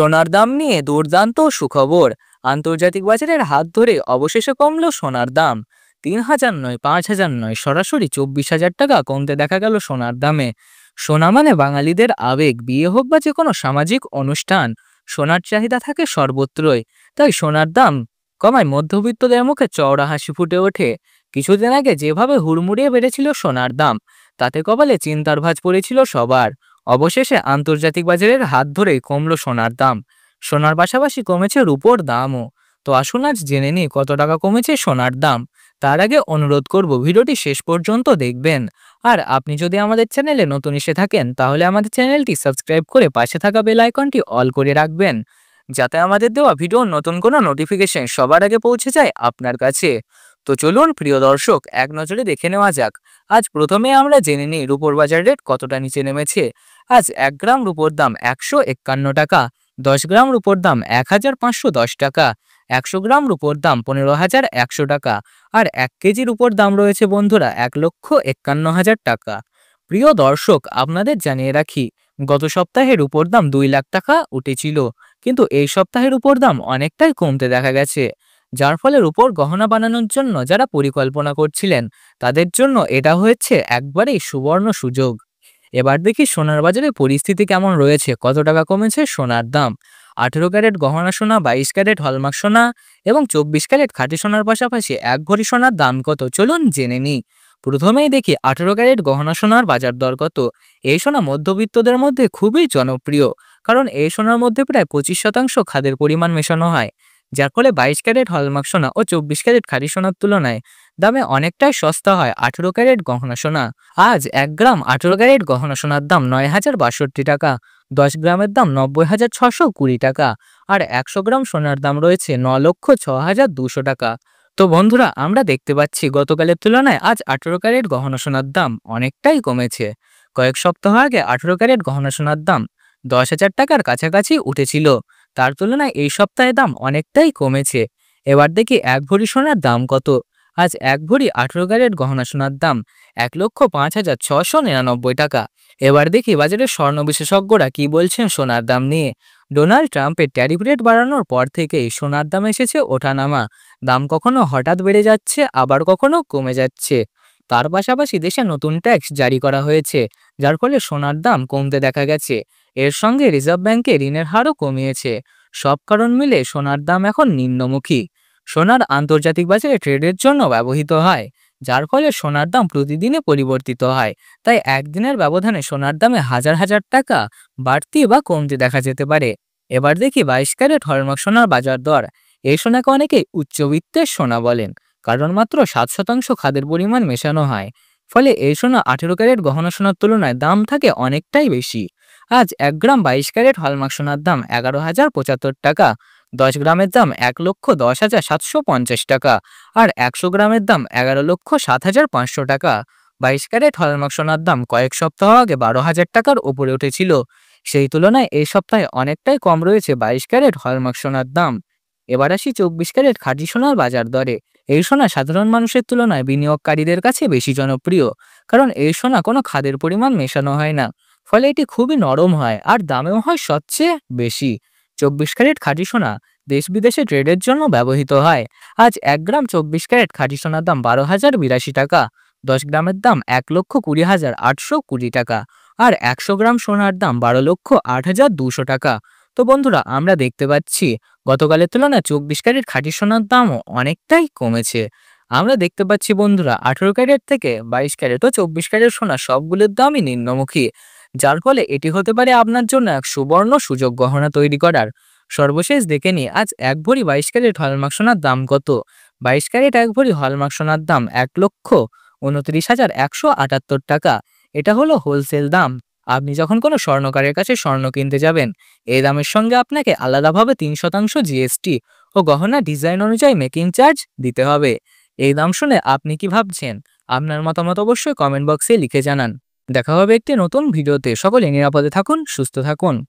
সোনার দাম নিয়ে দুর্দান্ত সুখবর। আন্তর্জাতিক বাজারের হাত ধরে অবশেষে কমলো সোনার দাম। ৩,০০০ নয়, ৫,০০০ নয়, সরাসরি ২৪,০০০ টাকা কমতে দেখা গেল সোনার দামে। সোনা মানে বাঙালিদের আবেগ। বিয়ে হোক বা যে কোনো সামাজিক অনুষ্ঠান, সোনার চাহিদা থাকে সর্বত্রই। তাই সোনার দাম কমায় মধ্যবিত্তদের মুখে চওড়া হাসি ফুটে ওঠে। কিছুদিন আগে যেভাবে হুড়মুড়িয়ে বেড়েছিল সোনার দাম, তাতে কপালে চিন্তার ভাঁজ পড়েছিল সবার। অবশেষে আন্তর্জাতিক বাজারের হাত ধরেই কমলো সোনার দাম। সোনার পাশাপাশি কমেছে রূপোর দামও। তো আসুন আজ জেনে নিই কত টাকা কমেছে সোনার দাম। তার আগে অনুরোধ করব ভিডিওটি শেষ পর্যন্ত দেখবেন। আর আপনি যদি আমাদের চ্যানেলে নতুন এসে থাকেন, তাহলে আমাদের চ্যানেলটি সাবস্ক্রাইব করে পাশে থাকা বেল আইকনটি অল করে রাখবেন, যাতে আমাদের দেওয়া ভিডিওর নতুন কোনো নোটিফিকেশন সবার আগে পৌঁছে যায় আপনার কাছে। তো চলুন প্রিয় দর্শক, এক নজরে দেখে নেওয়া যাক। আজ প্রথমে আমরা জেনে নিই রূপোর বাজার রেট কতটা নিচে নেমেছে। আজ ১ গ্রাম রূপোর দাম ১৫১ টাকা, ১০ গ্রাম রূপোর দাম ১,৫১০ টাকা, ১০০ গ্রাম রূপোর দাম ১৫,১০০ টাকা, আর ১ কেজির উপর দাম রয়েছে বন্ধুরা ১,৫১,০০০ টাকা। প্রিয় দর্শক, আপনাদের জানিয়ে রাখি, গত সপ্তাহে রূপোর দাম ২ লাখ টাকা উঠেছিল, কিন্তু এই সপ্তাহের উপর দাম অনেকটাই কমতে দেখা গেছে। যার ফলে রূপোর গহনা বানানোর জন্য যারা পরিকল্পনা করছিলেন, তাদের জন্য এটা হয়েছে একবারেই সুবর্ণ সুযোগ। এবার দেখি সোনার বাজারে পরিস্থিতি কেমন রয়েছে, কত টাকা কমেছে সোনার দাম। ১৮ ক্যারেট গহনা সোনা, ২২ ক্যারেট হলমার্ক সোনা এবং ২৪ ক্যারেট খাঁটি সোনার পাশাপাশি ১ ভরি সোনার দাম কত, চলুন জেনে নিই। প্রথমেই দেখি ১৮ ক্যারেট গহনা সোনার বাজার দর কত। এই সোনা মধ্যবিত্তদের মধ্যে খুবই জনপ্রিয়, কারণ এই সোনার মধ্যে প্রায় ২৫% খাদের পরিমাণ মেশানো হয়, যার ফলে ২২ ক্যারেট হলমার্ক সোনা ও ২৪ ক্যারেট খাঁটি সোনার তুলনায় দামে অনেকটাই সস্তা হয় ১৮ ক্যারেট গহনা সোনা। আজ ১ গ্রাম ১৮ ক্যারেট গহনা সোনার দাম ৯,০৬২ টাকা, ১০ গ্রামের দাম ৯০,৬২০ টাকা, আর ১০০ গ্রাম সোনার দাম রয়েছে ৯,০৬,২০০ টাকা। তো বন্ধুরা, আমরা দেখতে পাচ্ছি গতকালের তুলনায় আজ ১৮ ক্যারেট গহনা সোনার দাম অনেকটাই কমেছে। কয়েক সপ্তাহ আগে ১৮ ক্যারেট গহনা সোনার দাম ১০,০০০ টাকার কাছাকাছি উঠেছিল, তার তুলনায় এই সপ্তাহে দাম অনেকটাই কমেছে। এবার দেখি ১ ভরি সোনার দাম কত। আজ ১ ভরি ১৮ ক্যারেট গহনা সোনার দাম ১,০৫,৬৯৯ টাকা। এবার দেখি বাজারের স্বর্ণ বিশেষজ্ঞরা কি বলছেন সোনার দাম নিয়ে। ডোনাল্ড ট্রাম্পের ট্যারিফ রেট বাড়ানোর পর থেকেই সোনার দাম এসেছে ওঠানামা। দাম কখনো হঠাৎ বেড়ে যাচ্ছে, আবার কখনো কমে যাচ্ছে। তার পাশাপাশি দেশে নতুন ট্যাক্স জারি করা হয়েছে, যার ফলে সোনার দাম কমতে দেখা গেছে। এর সঙ্গে রিজার্ভ ব্যাংকে ঋণের হারও কমিয়েছে। সব কারণ মিলে সোনার দাম এখন নিম্নমুখী। সোনার আন্তর্জাতিক বাজারে ট্রেডের জন্য ব্যবহৃত হয়, যার ফলে সোনার দাম প্রতিদিনে পরিবর্তিত হয়। তাই একদিনের ব্যবধানে সোনার দামে হাজার হাজার টাকা বাড়তি বা কমতে দেখা যেতে পারে। এবার দেখি ২২ ক্যারেট হলমার্ক সোনার বাজার দর। এই সোনাকে অনেকে উচ্চবিত্তের সোনা বলেন, কারণ মাত্র ৭% খাদের পরিমাণ মেশানো হয়। ফলে এই সোনা ১৮ ক্যারেট গহনা সোনার তুলনায় দাম থাকে অনেকটাই বেশি। আজ ১ গ্রাম ২২ ক্যারেট হলমার্ক সোনার দাম ১১,০৭৫ টাকা, ১০ গ্রামের দাম ১,১০,৭৫০ টাকা, আর ১০০ গ্রামের দাম ১১,০৭৫০০ টাকা। ২২ ক্যারেট হলমার্ক সোনার দাম কয়েক সপ্তাহ আগে ১২,০০০ টাকার উপরে উঠেছিল, সেই তুলনায় এই সপ্তাহে অনেকটাই কম রয়েছে ২২ ক্যারেট হলমার্ক সোনার দাম। এবার আসি ২৪ ক্যারেট খাঁটি সোনার বাজার দরে। এই সোনা সাধারণ মানুষের তুলনায় বিনিয়োগকারীদের কাছে বেশি জনপ্রিয়, কারণ এই সোনা কোনো খাদের পরিমাণ মেশানো হয় না। ফলে এটি খুবই নরম হয় আর দামেও হয় সবচেয়ে বেশি। ২৪ ক্যারেট খাঁটি সোনা দেশ বিদেশে ট্রেডের জন্য ব্যবহৃত হয়। আজ ১ গ্রাম ২৪ ক্যারেট খাঁটি সোনার দাম ১২,০৮২ টাকা, ১০ গ্রামের দাম ১,২০,৮২০ টাকা, আর ১০০ গ্রাম সোনার দাম ১২,০৮,২০০ টাকা। তো বন্ধুরা, আমরা দেখতে পাচ্ছি গতকালের তুলনায় ২৪ ক্যারেট খাঁটি সোনার দামও অনেকটাই কমেছে। আমরা দেখতে পাচ্ছি বন্ধুরা, ১৮ ক্যারেট থেকে ২২ ক্যারেট ও ২৪ ক্যারেট সোনা সবগুলোর দামই নিম্নমুখী, যার ফলে এটি হতে পারে আপনার জন্য এক সুবর্ণ সুযোগ গহনা তৈরি করার। সর্বশেষ দেখে নিই আজ ১ ভরি ২২ ক্যারেট হলমার্ক সোনার দাম কত। ২২ ক্যারেট ১ ভরি হলমার্ক সোনার দাম ১,২৯,১৭৮ টাকা। এটা হলো হোলসেল দাম। আপনি যখন কোনো স্বর্ণকারের কাছে স্বর্ণ কিনতে যাবেন, এই দামের সঙ্গে আপনাকে আলাদাভাবে ৩% জিএসটি ও গহনা ডিজাইন অনুযায়ী মেকিং চার্জ দিতে হবে। এই দাম শুনে আপনি কি ভাবছেন? আপনার মতামত অবশ্যই কমেন্ট বক্সে লিখে জানান। দেখা হবে একটি নতুন ভিডিওতে। সকলে নিরাপদে থাকুন, সুস্থ থাকুন।